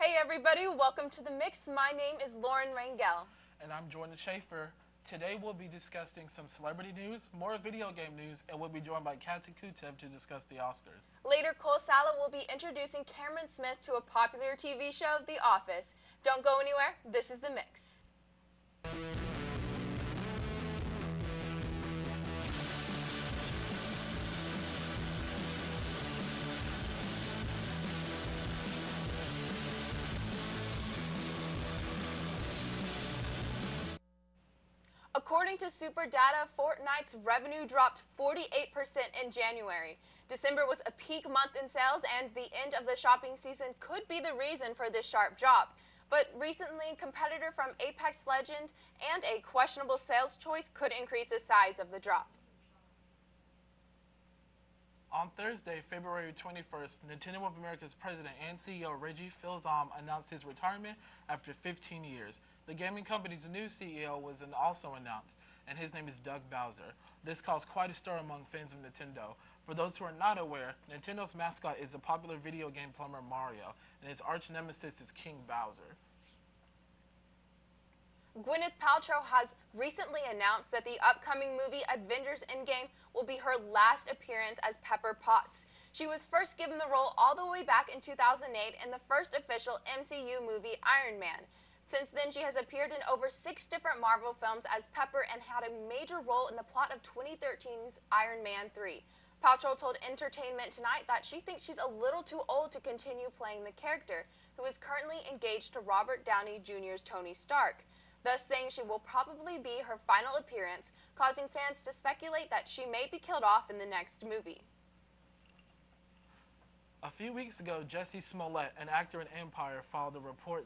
Hey everybody, welcome to The Mix. My name is Lauren Rangel. And I'm Jordan Chaffer. Today we'll be discussing some celebrity news, more video game news, and we'll be joined by Cassie and Kutev to discuss the Oscars. Later, Saleh will be introducing Cameron Smith to a popular TV show, The Office. Don't go anywhere, this is The Mix. According to SuperData, Fortnite's revenue dropped 48% in January. December was a peak month in sales, and the end of the shopping season could be the reason for this sharp drop. But recently, a competitor from Apex Legends and a questionable sales choice could increase the size of the drop. On Thursday, February 21st, Nintendo of America's president and CEO Reggie Fils-Aime announced his retirement after 15 years. The gaming company's new CEO was also announced, and his name is Doug Bowser. This caused quite a stir among fans of Nintendo. For those who are not aware, Nintendo's mascot is the popular video game plumber Mario, and his arch nemesis is King Bowser. Gwyneth Paltrow has recently announced that the upcoming movie Avengers Endgame will be her last appearance as Pepper Potts. She was first given the role all the way back in 2008 in the first official MCU movie Iron Man. Since then, she has appeared in over 6 different Marvel films as Pepper and had a major role in the plot of 2013's Iron Man 3. Paltrow told Entertainment Tonight that she thinks she's a little too old to continue playing the character, who is currently engaged to Robert Downey Jr.'s Tony Stark, thus saying she will probably be her final appearance, causing fans to speculate that she may be killed off in the next movie. A few weeks ago, Jussie Smollett, an actor in Empire, filed a report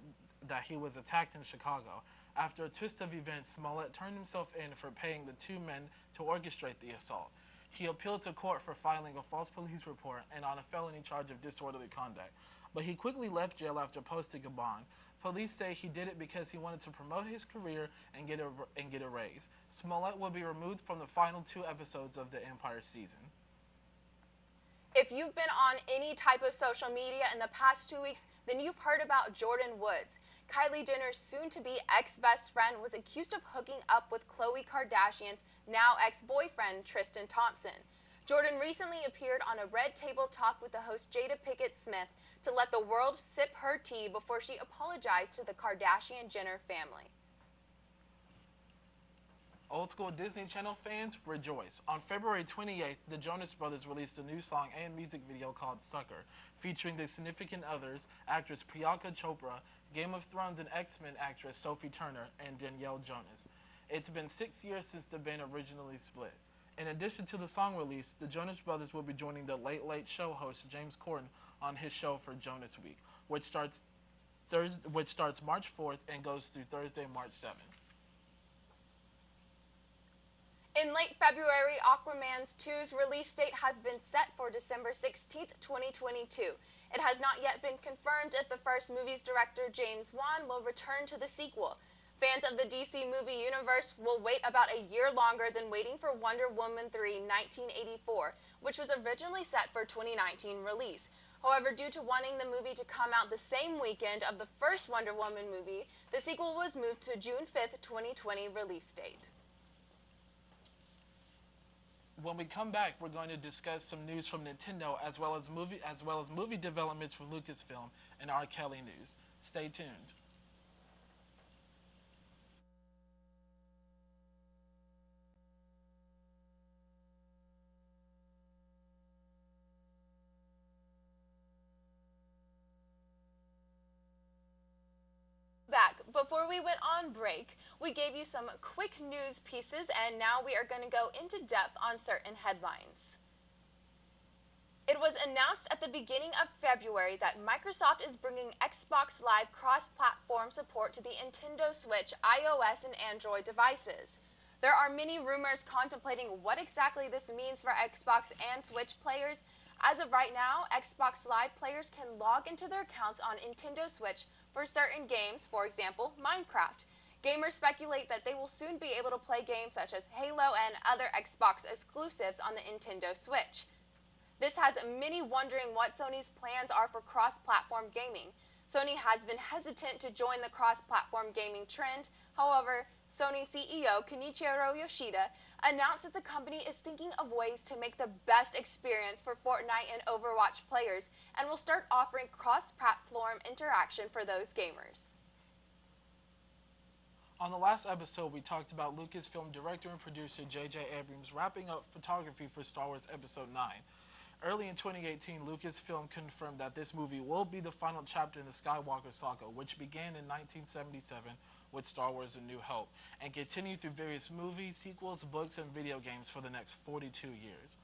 that he was attacked in Chicago. After a twist of events, Smollett turned himself in for paying the 2 men to orchestrate the assault. He appealed to court for filing a false police report and on a felony charge of disorderly conduct, but he quickly left jail after posting a bond. Police say he did it because he wanted to promote his career and get a raise. Smollett will be removed from the final 2 episodes of the Empire season. If you've been on any type of social media in the past 2 weeks, then you've heard about Jordan Woods. Kylie Jenner's soon-to-be ex-best friend was accused of hooking up with Khloe Kardashian's now ex-boyfriend, Tristan Thompson. Jordan recently appeared on a Red Table Talk with the host Jada Pinkett Smith to let the world sip her tea before she apologized to the Kardashian-Jenner family. Old school Disney Channel fans rejoice. On February 28th, the Jonas Brothers released a new song and music video called Sucker, featuring the significant others, actress Priyanka Chopra, Game of Thrones and X-Men actress Sophie Turner, and Danielle Jonas. It's been 6 years since the band originally split. In addition to the song release, the Jonas Brothers will be joining the Late Late Show host James Corden on his show for Jonas Week, which starts March 4th and goes through Thursday, March 7th. In late February, Aquaman 2's release date has been set for December 16, 2022. It has not yet been confirmed if the first movie's director, James Wan, will return to the sequel. Fans of the DC movie universe will wait about a year longer than waiting for Wonder Woman 3 1984, which was originally set for 2019 release. However, due to wanting the movie to come out the same weekend of the first Wonder Woman movie, the sequel was moved to June 5, 2020 release date. When we come back, we're going to discuss some news from Nintendo as well as movie developments from Lucasfilm and R. Kelly news. Stay tuned. Back. Before we went on break, we gave you some quick news pieces, and now we are going to go into depth on certain headlines. It was announced at the beginning of February that Microsoft is bringing Xbox Live cross-platform support to the Nintendo Switch, iOS, and Android devices. There are many rumors contemplating what exactly this means for Xbox and Switch players. As of right now, Xbox Live players can log into their accounts on Nintendo Switch for certain games, for example, Minecraft. Gamers speculate that they will soon be able to play games such as Halo and other Xbox exclusives on the Nintendo Switch. This has many wondering what Sony's plans are for cross-platform gaming. Sony has been hesitant to join the cross-platform gaming trend. However, Sony CEO Kenichiro Yoshida announced that the company is thinking of ways to make the best experience for Fortnite and Overwatch players and will start offering cross-platform interaction for those gamers. On the last episode, we talked about Lucasfilm director and producer J.J. Abrams wrapping up photography for Star Wars Episode 9. Early in 2018, Lucasfilm confirmed that this movie will be the final chapter in the Skywalker saga, which began in 1977 with Star Wars A New Hope, and continued through various movies, sequels, books, and video games for the next 42 years.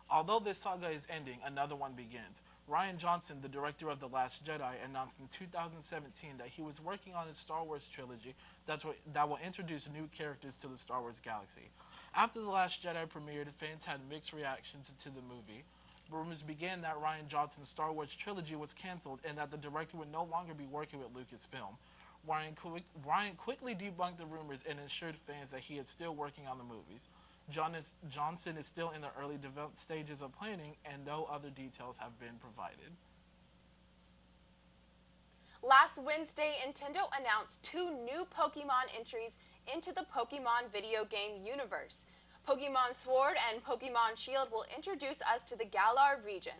Although this saga is ending, another one begins. Rian Johnson, the director of The Last Jedi, announced in 2017 that he was working on his Star Wars trilogy that will introduce new characters to the Star Wars galaxy. After The Last Jedi premiered, fans had mixed reactions to the movie. Rumors began that Rian Johnson's Star Wars trilogy was canceled and that the director would no longer be working with Lucasfilm. Rian quickly debunked the rumors and assured fans that he is still working on the movies. Johnson is still in the early development stages of planning, and no other details have been provided. Last Wednesday, Nintendo announced 2 new Pokemon entries into the Pokemon video game universe. Pokemon Sword and Pokemon Shield will introduce us to the Galar region.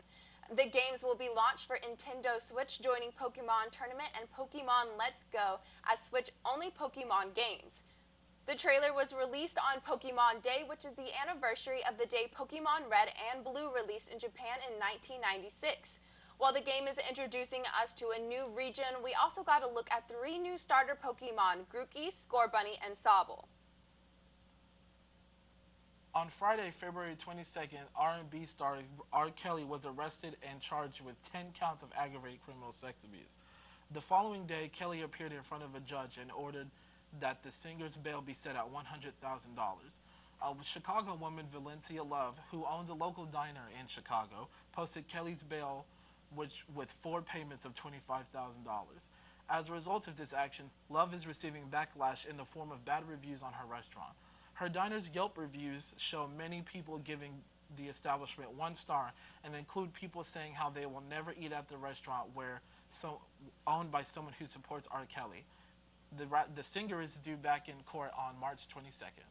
The games will be launched for Nintendo Switch, joining Pokemon Tournament and Pokemon Let's Go as Switch-only Pokemon games. The trailer was released on Pokemon Day, which is the anniversary of the day Pokemon Red and Blue released in Japan in 1996. While the game is introducing us to a new region, we also got a look at 3 new starter Pokemon, Grookey, Scorbunny, and Sobble. On Friday, February 22nd, R&B star R. Kelly was arrested and charged with 10 counts of aggravated criminal sex abuse. The following day, Kelly appeared in front of a judge and ordered that the singer's bail be set at $100,000. A Chicago woman, Valencia Love, who owns a local diner in Chicago, posted Kelly's bail with 4 payments of $25,000. As a result of this action, Love is receiving backlash in the form of bad reviews on her restaurant. Her diner's Yelp reviews show many people giving the establishment 1 star and include people saying how they will never eat at the restaurant owned by someone who supports R. Kelly. The singer is due back in court on March 22nd.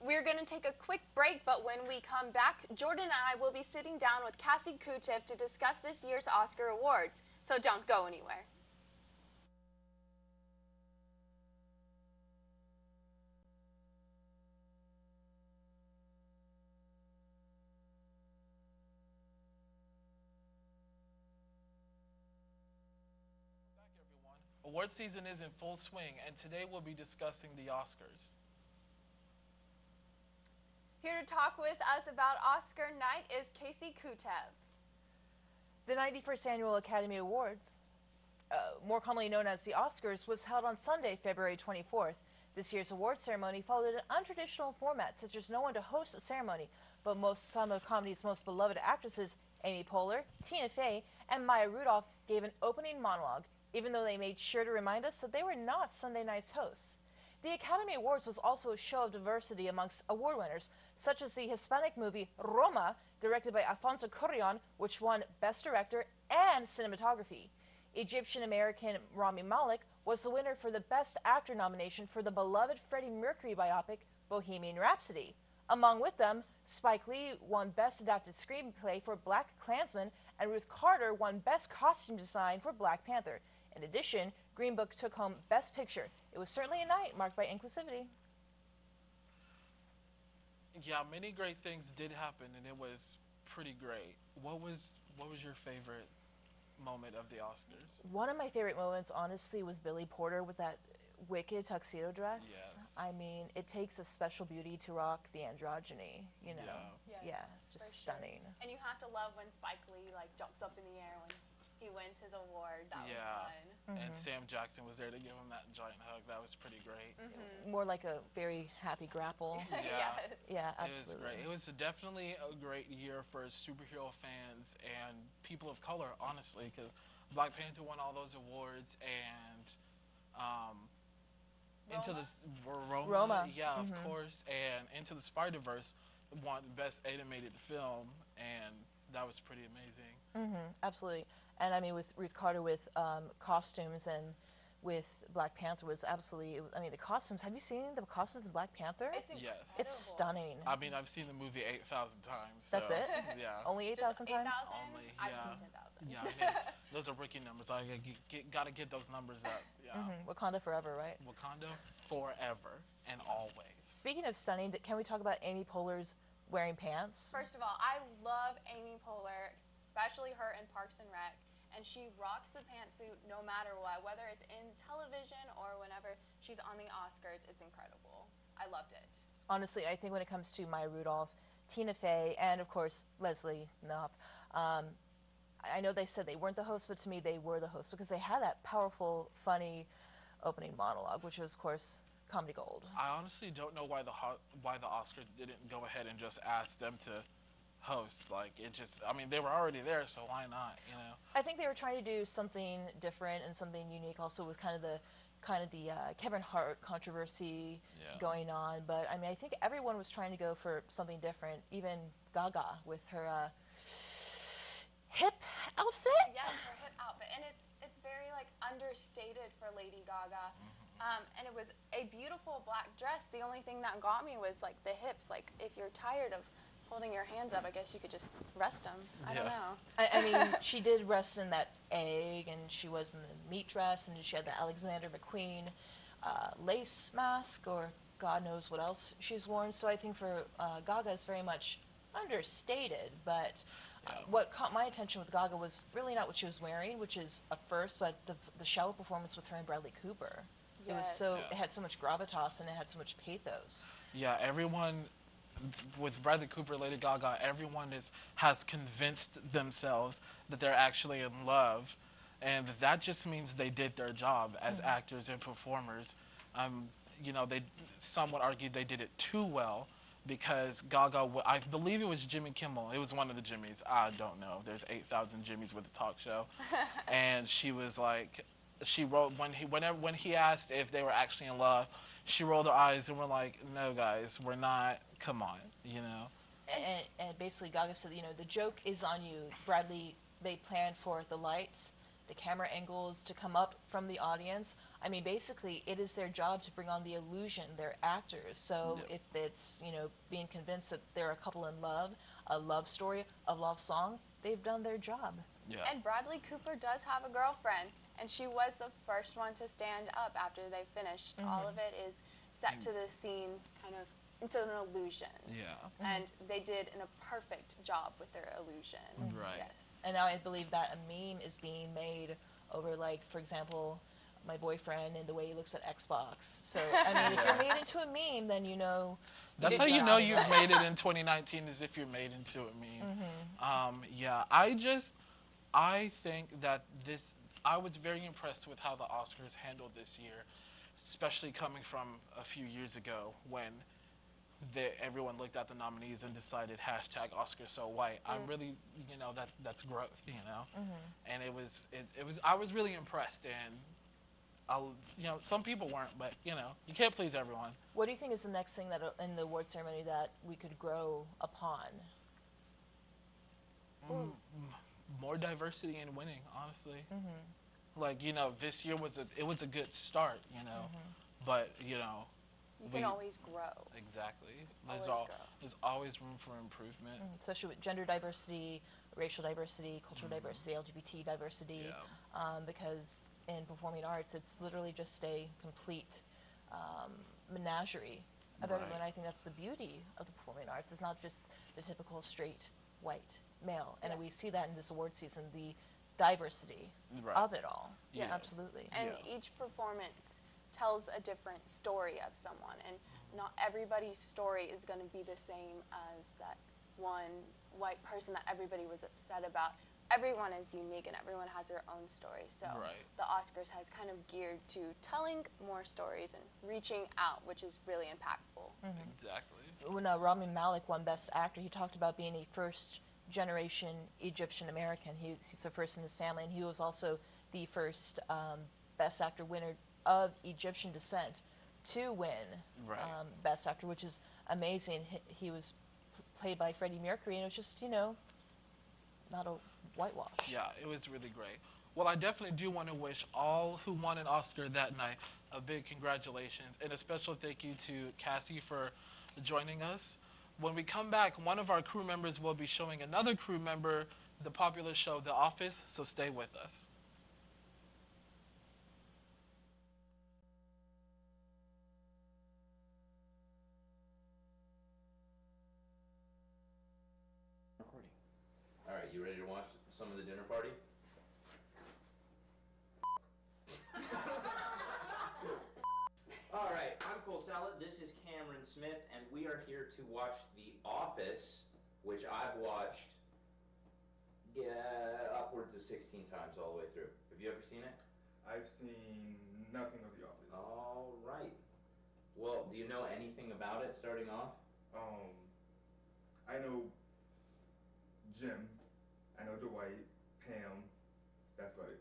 We're going to take a quick break, but when we come back, Jordan and I will be sitting down with Cassie Kutev to discuss this year's Oscar awards, so don't go anywhere. Award season is in full swing, and today we'll be discussing the Oscars. Here to talk with us about Oscar night is Cassie Kutev. The 91st Annual Academy Awards, more commonly known as the Oscars, was held on Sunday, February 24th. This year's award ceremony followed an untraditional format, since there's no one to host the ceremony, but some of comedy's most beloved actresses, Amy Poehler, Tina Fey, and Maya Rudolph, gave an opening monologue, even though they made sure to remind us that they were not Sunday night's hosts. The Academy Awards was also a show of diversity amongst award winners, such as the Hispanic movie Roma, directed by Alfonso Cuarón, which won Best Director and Cinematography. Egyptian-American Rami Malek was the winner for the Best Actor nomination for the beloved Freddie Mercury biopic Bohemian Rhapsody. Among with them, Spike Lee won Best Adapted Screenplay for Black Klansman, and Ruth Carter won Best Costume Design for Black Panther. In addition, Green Book took home Best Picture. It was certainly a night marked by inclusivity. Yeah, many great things did happen, and it was pretty great. What was your favorite moment of the Oscars? One of my favorite moments, honestly, was Billy Porter with that wicked tuxedo dress. Yes. I mean, it takes a special beauty to rock the androgyny, you know. Yes, just stunning. Sure. And you have to love when Spike Lee jumps up in the air when he wins his award. That was fun. And Sam Jackson was there to give him that giant hug. That was pretty great. More like a very happy grapple. Yeah, absolutely. It was great. It was definitely a great year for superhero fans and people of color, honestly, because Black Panther won all those awards, and Into the Roma, yeah, of course, and Into the Spider-Verse won Best Animated Film, and that was pretty amazing. Absolutely. And I mean, with Ruth Carter with costumes and with Black Panther was absolutely. I mean, the costumes. Have you seen the costumes in Black Panther? It's incredible. Yes. It's stunning. I mean, I've seen the movie 8,000 times. So, That's it? Yeah. Only Just 8,000 times? 8,000? Only, I've yeah. seen 10,000. Yeah, I mean, those are rookie numbers. I gotta get those numbers up. Yeah. Wakanda forever, right? Wakanda forever and always. Speaking of stunning, can we talk about Amy Poehler's wearing pants? First of all, I love Amy Poehler, especially her in Parks and Rec. And she rocks the pantsuit no matter what, whether it's in television or whenever she's on the Oscars. It's incredible. I loved it. Honestly, I think when it comes to Maya Rudolph, Tina Fey, and of course Leslie Knopp, I know they said they weren't the host, but to me they were the host because they had that powerful, funny opening monologue, which was, of course, comedy gold. I honestly don't know why the Oscars didn't go ahead and just ask them to host. Like, it just, I mean, they were already there, so why not, you know? I think they were trying to do something different and something unique, also with kind of the Kevin Hart controversy going on. But I mean, I think everyone was trying to go for something different. Even Gaga with her hip outfit. Yes, her hip outfit, and it's very like understated for Lady Gaga. And it was a beautiful black dress. The only thing that got me was like the hips. Like, if you're tired of holding your hands up, I guess you could just rest them. I don't know. I mean, she did rest in that egg, and she was in the meat dress, and she had the Alexander McQueen lace mask, or God knows what else she's worn. So I think for Gaga is very much understated. But what caught my attention with Gaga was really not what she was wearing, which is a first, but the shallow performance with her and Bradley Cooper. It was so, it had so much gravitas and it had so much pathos. Yeah, everyone, with Bradley Cooper, Lady Gaga, everyone has convinced themselves that they're actually in love, and that just means they did their job as actors and performers. You know, some would argue they did it too well, because Gaga, I believe it was Jimmy Kimmel, it was one of the Jimmys, I don't know, there's 8,000 Jimmys with a talk show, and she was like, she wrote, when he asked if they were actually in love, she rolled her eyes and we're like, no guys, we're not, come on, you know. And basically Gaga said, you know, the joke is on you. Bradley, they planned for the lights, the camera angles to come up from the audience. I mean, basically it is their job to bring on the illusion. They're actors. So if it's, you know, being convinced that they're a couple in love, a love story, a love song, they've done their job. Yeah. And Bradley Cooper does have a girlfriend, and she was the first one to stand up after they finished. All of it is set to the scene, kind of, it's an illusion. Yeah. And they did a perfect job with their illusion. Right. Yes. And now I believe that a meme is being made over, like, for example, my boyfriend and the way he looks at Xbox. So, I mean, if you're made into a meme, then you know. That's how you know you've made it in 2019, is if you're made into a meme. Yeah, I think that I was very impressed with how the Oscars handled this year, especially coming from a few years ago when everyone looked at the nominees and decided #OscarSoWhite. I'm really, you know, that's growth, you know, and it was I was really impressed, and you know, some people weren't, but you know, you can't please everyone. What do you think is the next thing that in the award ceremony that we could grow upon? More diversity in winning, honestly. Like, you know, this year was a good start, you know, but you know, you can always grow. Exactly. There's always room for improvement. Especially with gender diversity, racial diversity, cultural diversity, LGBT diversity, because in performing arts, it's literally just a complete menagerie of everyone. I think that's the beauty of the performing arts. It's not just the typical straight white male, and we see that in this award season, the diversity of it all. Yes. Absolutely. And each performance tells a different story of someone, and not everybody's story is going to be the same as that one white person that everybody was upset about. Everyone is unique and everyone has their own story. So the Oscars has kind of geared to telling more stories and reaching out, which is really impactful. Exactly. When Rami Malek won Best Actor, he talked about being a first-generation Egyptian American. He's the first in his family, and he was also the first Best Actor winner of Egyptian descent to win Best Actor, which is amazing. He was played by Freddie Mercury, and it was just, you know, not a whitewash. Yeah, it was really great. Well, I definitely do want to wish all who won an Oscar that night a big congratulations, and a special thank you to Cassie for joining us. When we come back, one of our crew members will be showing another crew member the popular show The Office, so stay with us. Recording. All right, you ready to watch some of the dinner party? All right, I'm Saleh. This is Cameron Smith, and we are here to watch The Office, which I've watched upwards of 16 times all the way through. Have you ever seen it? I've seen nothing of The Office. All right. Well, do you know anything about it starting off? I know Jim, I know Dwight, Pam, that's about it.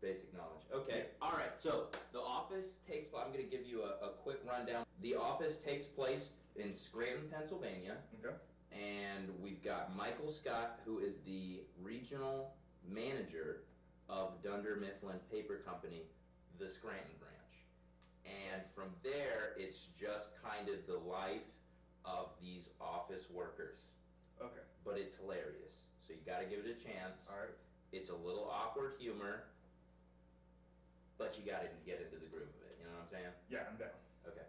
Basic knowledge. Okay. All right. So The Office takes. I'm going to give you a quick rundown. The Office takes place in Scranton, Pennsylvania, Okay. and we've got Michael Scott, who is the regional manager of Dunder Mifflin Paper Company, the Scranton branch. And from there, it's just kind of the life of these office workers. Okay. But it's hilarious. So you got to give it a chance. All right. It's a little awkward humor, but you got to get into the groove of it. You know what I'm saying? Yeah, I'm down. Okay,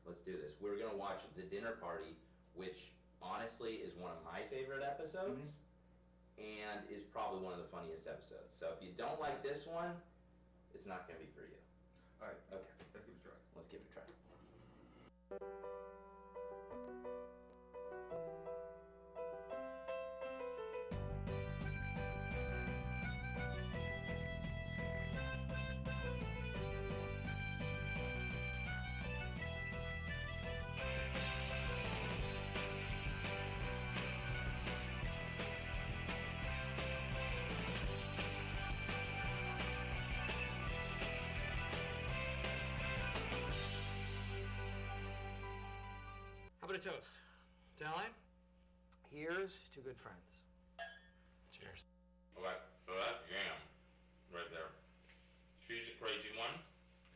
let's do this. We're going to watch The Dinner Party, which honestly is one of my favorite episodes and is probably one of the funniest episodes. So if you don't like this one, it's not going to be for you. All right. Okay, Let's give it a try. let's give it a try. How about a toast? Saleh, here's to good friends. Cheers. Okay, so that's Jam right there. She's a crazy one.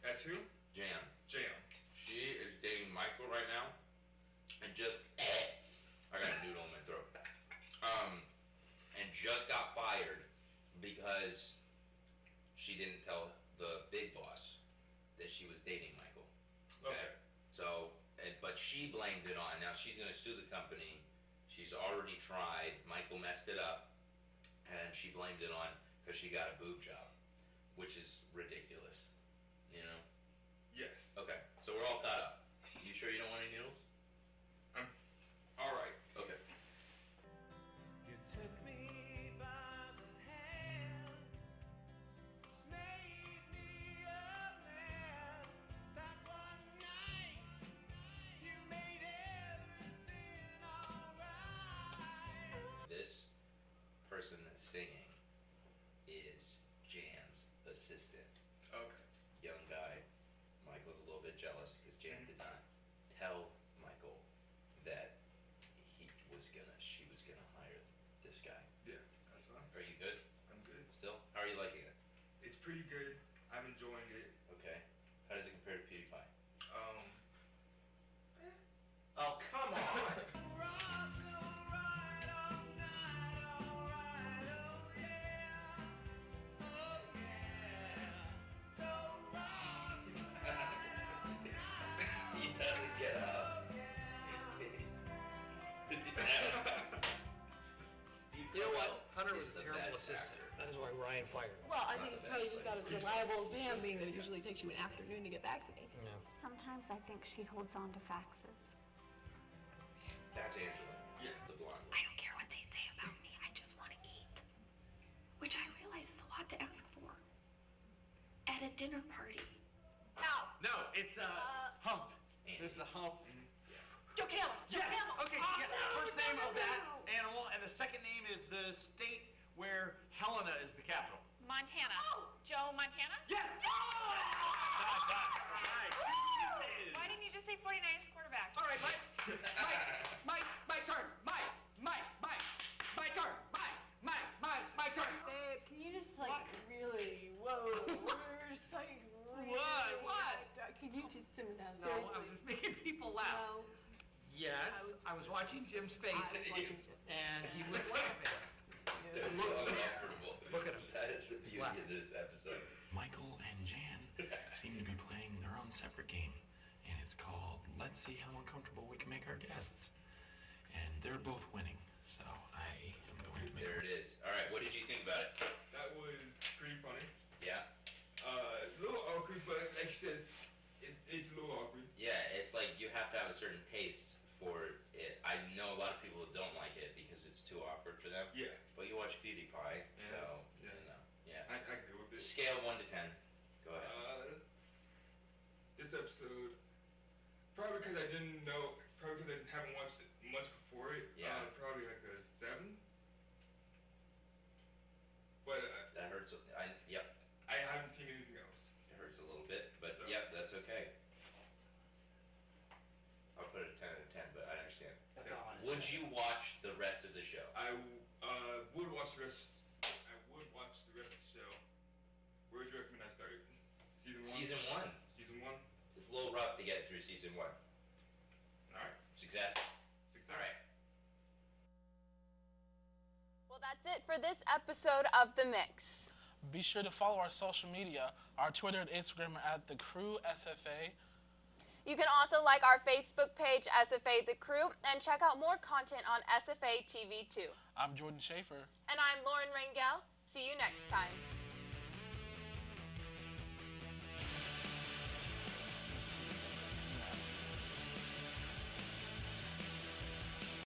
That's who? Jam. Jam. She is dating Michael right now, and just I got a noodle in my throat. And just got fired because she didn't tell the big boss that she was dating Michael. Okay. So, but she blamed it on. Now she's gonna sue the company. She's already tried. Michael messed it up, and she blamed it on because she got a boob job, which is ridiculous. You know. Yes. Okay, so we're all caught up. You sure you don't want any noodles? All right. Okay. You took me by the hand, made me a man. That one night, you made everything alright. This person that's singing is Jan's assistant. Okay. Young guy. Michael's a little bit jealous because Jan did not tell Michael that she was gonna hire this guy. Yeah, that's fine. Are you good? I'm good. Still? How are you liking it? It's pretty good. I'm enjoying it. Okay. How does it compare to PewDiePie? Oh, come on. Rock alright all night, alright, oh yeah, oh yeah. So rock He doesn't get up. Steve You know what? Carell Hunter is was a the terrible best assistant. actor. That is why Ryan fired him. Well, I think it's probably just about as reliable as Pam, being that it usually takes you an afternoon to get back to me. Yeah. Sometimes I think she holds on to faxes. That's Angela. Yeah, the blonde one. I don't care what they say about me. I just want to eat. Which I realize is a lot to ask for. At a dinner party. Ow! No, it's hump. There's a hump. Joe Camel! Joe Yes. Camel! Okay. Oh, Yes. no, The first no, name no, of that no. animal, and the second name is the state where Helena is the capital. Montana. Oh. Joe Montana? Yes. Done. All right. Why didn't you just say 49ers quarterback? All right, Mike. My turn. My turn. Yeah, No, I seriously. was making people laugh. No. Yes, I was watching Jim's face, I was watching Jim. and he was laughing. They're so uncomfortable. Look at him. That is the He's beauty laughing. of this episode. Michael and Jan seem to be playing their own separate game, and it's called Let's See How Uncomfortable We Can Make Our Guests. And they're both winning, so I am going to make There it is. All right, what did you think about it? That was pretty funny. Yeah? A little awkward, but like you said, it's a little awkward. Yeah, it's like you have to have a certain taste for it. I know a lot of people don't like it because it's too awkward for them. Yeah. But you watch PewDiePie, so, yeah. you know, yeah. I can deal with it. Scale 1 to 10. Go ahead. This episode, probably because I didn't know, probably because I haven't watched it much before it. Yeah. Probably like a 7. But That hurts. Yep. I haven't seen anything else. It hurts a little bit, but So. yep, that's okay. I'll put it 10 out of 10, but I understand. That's all I Would you watch the rest of the show? I would watch the rest. I would watch the rest of the show. Where would you recommend I start? Season 1. Season 1. Season 1. It's a little rough to get through season 1. All right. Success. All right. Well, that's it for this episode of The Mix. Be sure to follow our social media. Our Twitter and Instagram are at The Crew SFA. You can also like our Facebook page, SFA The Crew, and check out more content on SFA TV 2. I'm Jordan Chaffer. And I'm Lauren Rangel. See you next time.